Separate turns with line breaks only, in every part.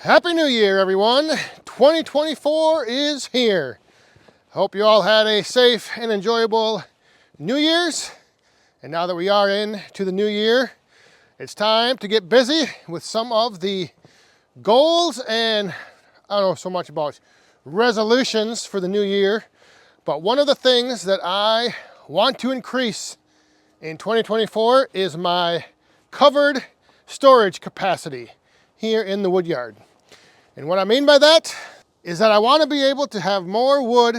Happy New Year, everyone. 2024 is here. Hope you all had a safe and enjoyable New Year's. And now that we are into the new year, it's time to get busy with some of the goals and I don't know so much about resolutions for the new year. But one of the things that I want to increase in 2024 is my covered storage capacity here in the woodyard. And what I mean by that is that I want to be able to have more wood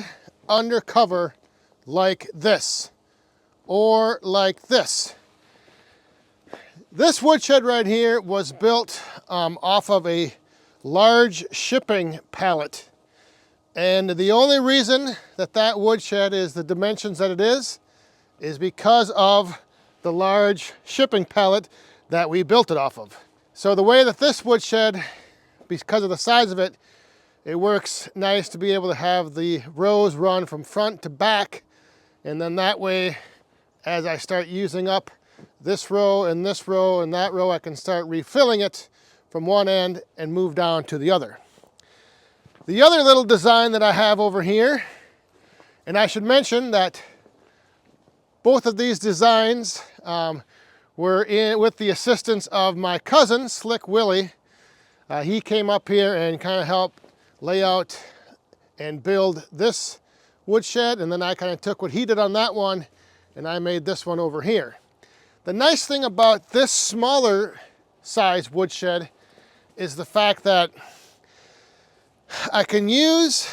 under cover like this or like this. This woodshed right here was built off of a large shipping pallet. And the only reason that that woodshed is the dimensions that it is because of the large shipping pallet that we built it off of. So the way that this woodshed, because of the size of it, it works nice to be able to have the rows run from front to back. And then that way, as I start using up this row and this row and that row, I can start refilling it from one end and move down to the other. The other little design that I have over here, and I should mention that both of these designs were in with the assistance of my cousin, Slick Willie. He came up here and kind of helped lay out and build this woodshed, and then I kind of took what he did on that one and I made this one over here. The nice thing about this smaller size woodshed is the fact that I can use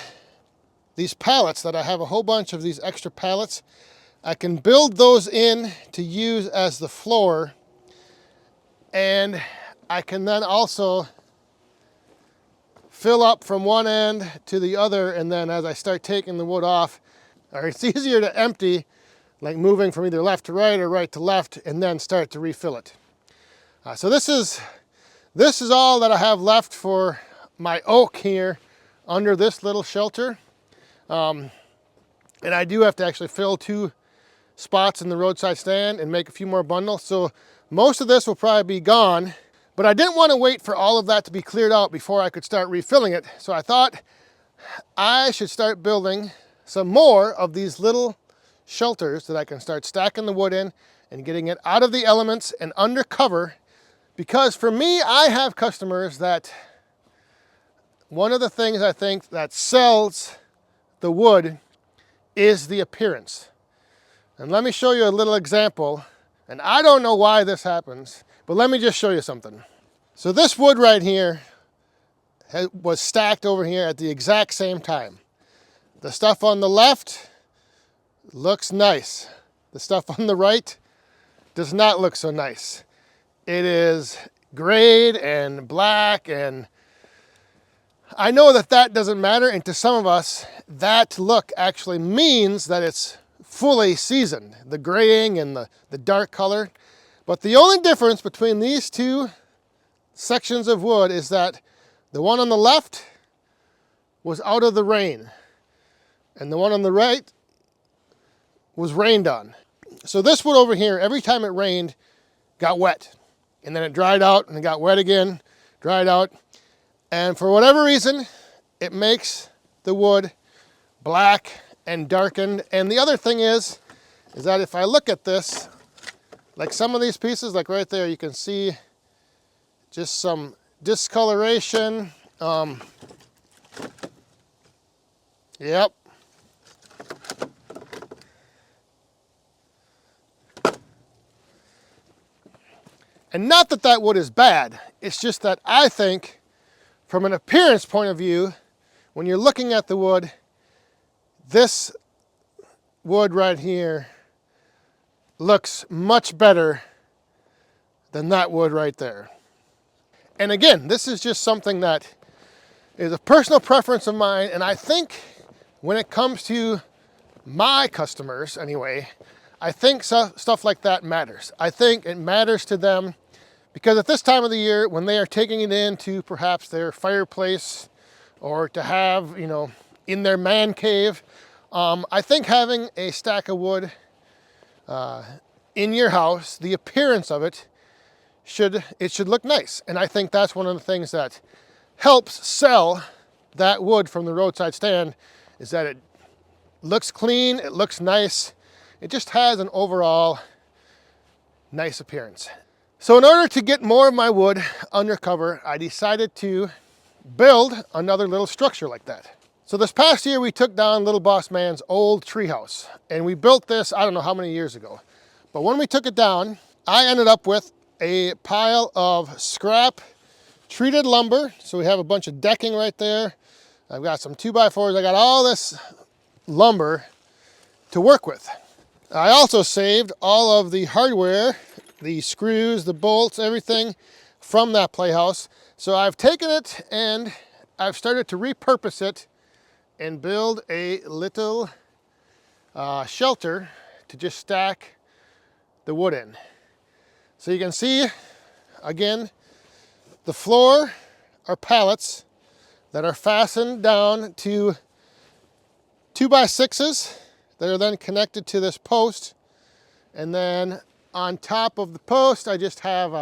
these pallets, that I have a whole bunch of these extra pallets. I can build those in to use as the floor, and I can then also fill up from one end to the other, and then as I start taking the wood off, or it's easier to empty, like moving from either left to right or right to left, and then start to refill it. So this is all that I have left for my oak here under this little shelter. And I do have to actually fill 2 spots in the roadside stand and make a few more bundles. So most of this will probably be gone. But I didn't want to wait for all of that to be cleared out before I could start refilling it. So I thought I should start building some more of these little shelters that I can start stacking the wood in and getting it out of the elements and under cover. Because for me, I have customers that one of the things I think that sells the wood is the appearance. And let me show you a little example. And I don't know why this happens, but let me just show you something. So this wood right here was stacked over here at the exact same time. The stuff on the left looks nice. The stuff on the right does not look so nice. It is grayed and black, and I know that that doesn't matter, and to some of us, that look actually means that it's fully seasoned, the graying and the dark color. But the only difference between these two sections of wood is that the one on the left was out of the rain, and the one on the right was rained on. So this wood over here, every time it rained, got wet. And then it dried out and it got wet again, dried out. And for whatever reason, it makes the wood black and darkened. And the other thing is that if I look at this, like some of these pieces, like right there, you can see just some discoloration. Yep. And not that that wood is bad. It's just that I think from an appearance point of view, when you're looking at the wood, this wood right here looks much better than that wood right there. And again, this is just something that is a personal preference of mine, and I think when it comes to my customers anyway, I think stuff like that matters. I think it matters to them because at this time of the year, when they are taking it into perhaps their fireplace or to have, in their man cave, I think having a stack of wood in your house, the appearance of it should look nice. And I think that's one of the things that helps sell that wood from the roadside stand is that it looks clean, it looks nice, it just has an overall nice appearance. So in order to get more of my wood under cover, I decided to build another little structure like that. So this past year we took down Little Boss Man's old treehouse, and we built this, I don't know how many years ago. But when we took it down, I ended up with a pile of scrap treated lumber. So we have a bunch of decking right there. I've got some 2x4s. I got all this lumber to work with. I also saved all of the hardware, the screws, the bolts, everything from that playhouse. So I've taken it and I've started to repurpose it and build a little shelter to just stack the wood in. So you can see, again, the floor are pallets that are fastened down to 2x6s that are then connected to this post. And then on top of the post, I just have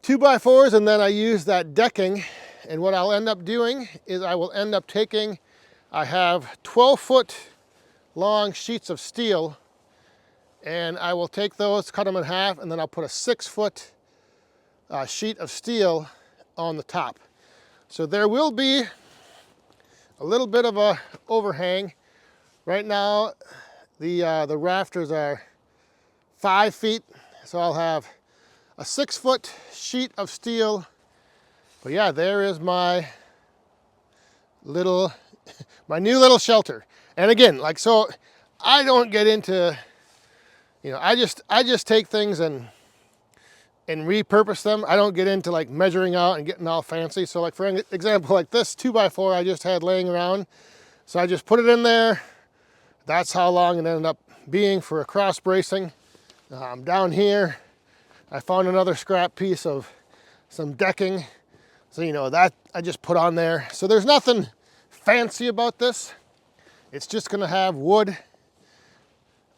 2x4s, and then I use that decking. And what I'll end up doing is I will end up taking, I have 12-foot long sheets of steel, and I will take those, cut them in half, and then I'll put a 6-foot sheet of steel on the top. So there will be a little bit of a overhang. Right now, the rafters are 5 feet, so I'll have a 6-foot sheet of steel. But yeah, there is my little, my new little shelter. And again, like, so I don't get into, you know, I just take things and repurpose them. I don't get into like measuring out and getting all fancy. So like for example, like this 2x4 I just had laying around. So I just put it in there. That's how long it ended up being for a cross bracing. Down here, I found another scrap piece of some decking. So, you know, that I just put on there. So there's nothing fancy about this. It's just gonna have wood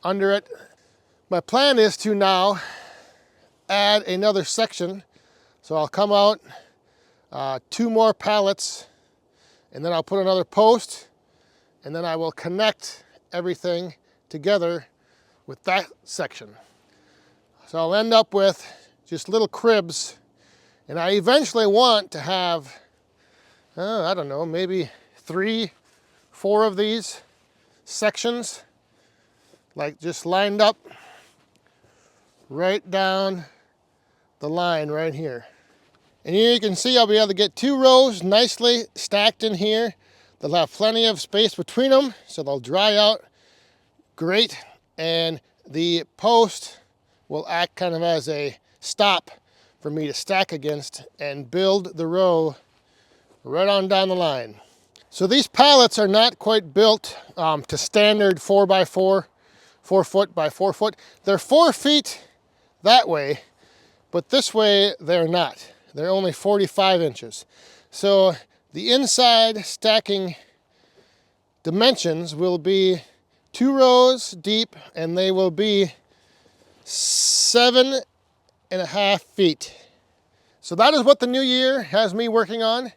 under it. My plan is to now add another section. So I'll come out 2 more pallets, and then I'll put another post, and then I will connect everything together with that section. So I'll end up with just little cribs, and I eventually want to have, I don't know, maybe 3, 4 of these sections, like just lined up right down the line right here. And here you can see I'll be able to get 2 rows nicely stacked in here. They'll have plenty of space between them, so they'll dry out great. And the post will act kind of as a stop for me to stack against and build the row right on down the line. So these pallets are not quite built to standard 4x4, 4 foot by 4 foot. They're 4 feet that way, but this way they're not. They're only 45 inches. So the inside stacking dimensions will be 2 rows deep, and they will be 7.5 feet. So that is what the new year has me working on,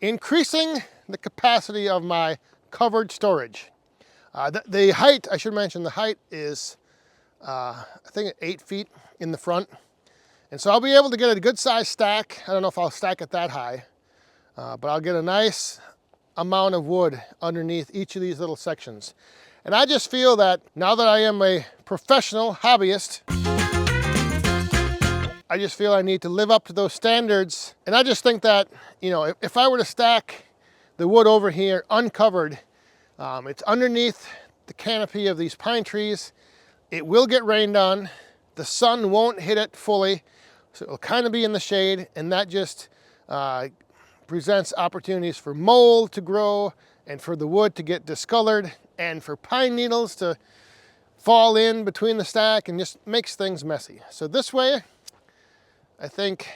increasing the capacity of my covered storage. The height, I should mention, the height is, I think 8 feet in the front. And so I'll be able to get a good size stack. I don't know if I'll stack it that high, but I'll get a nice amount of wood underneath each of these little sections. And I just feel that now that I am a professional hobbyist, I just feel I need to live up to those standards. And I just think that, you know, if I were to stack the wood over here uncovered, it's underneath the canopy of these pine trees. It will get rained on. The sun won't hit it fully, so it'll kind of be in the shade, and that just presents opportunities for mold to grow and for the wood to get discolored and for pine needles to fall in between the stack and just makes things messy. So this way, I think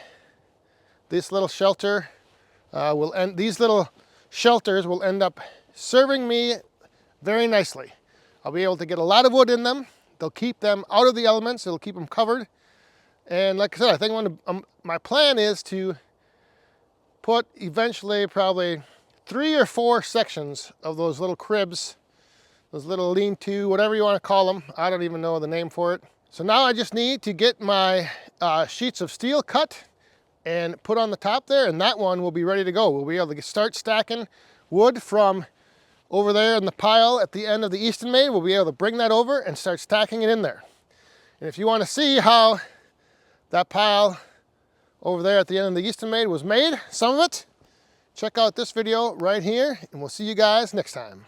this little shelter these little shelters will end up serving me very nicely. I'll be able to get a lot of wood in them. They'll keep them out of the elements. It'll keep them covered. And like I said, I think my plan is to put eventually probably 3 or 4 sections of those little cribs, those little lean-to, whatever you want to call them. I don't even know the name for it. So now I just need to get my sheets of steel cut and put on the top there, and that one will be ready to go. We'll be able to start stacking wood from over there in the pile at the end of the Easton Made. We'll be able to bring that over and start stacking it in there. And if you want to see how that pile over there at the end of the Easton Made was made, some of it, check out this video right here, and we'll see you guys next time.